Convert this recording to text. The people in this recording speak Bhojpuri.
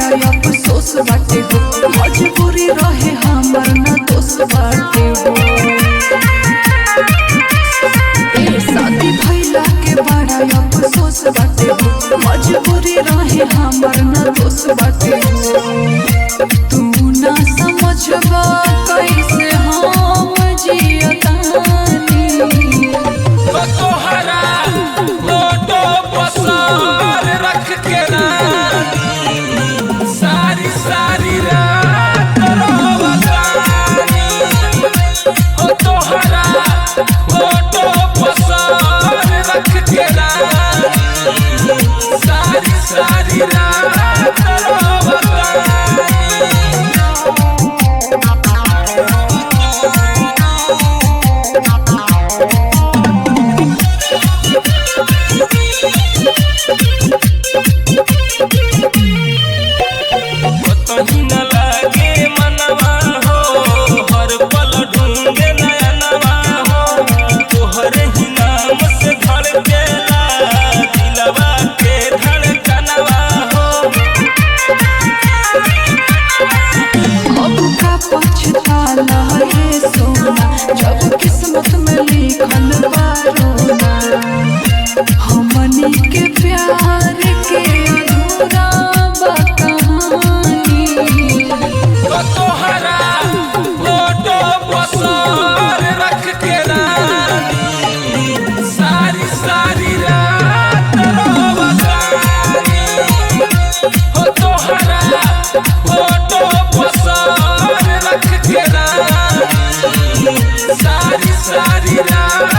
बाटे हो मजबूरी रहे हमर ना दोस्त बाटे हो। शादी भइला के बड़ा अफसोस बाटे हो मजबूरी रहे हमर ना दोस्त बाटे हो। तू ना समझबा कैसे हम जियतानी तोहरा फोटो पसार रख के सारी सारी रात रोवतानी ओ तोहरा फोटो पसार रख के सारी सारी रात रोवतानी। कहीं न लागे मनवा हो हर पल ढूंढे नयनवा हो तोहरे ही नाम से धड़केला दिलवा के धड़कनवा हो। अब का पछताला रे सोना जब किस्मत में लिखल बा रोना हमनी के प्यार के अधूरा बा कहानी। तोहरा फोटो पसार रख के सारी सारी रात रोवतानी हो तोहरा फोटो पसार रख के सारी सारी रात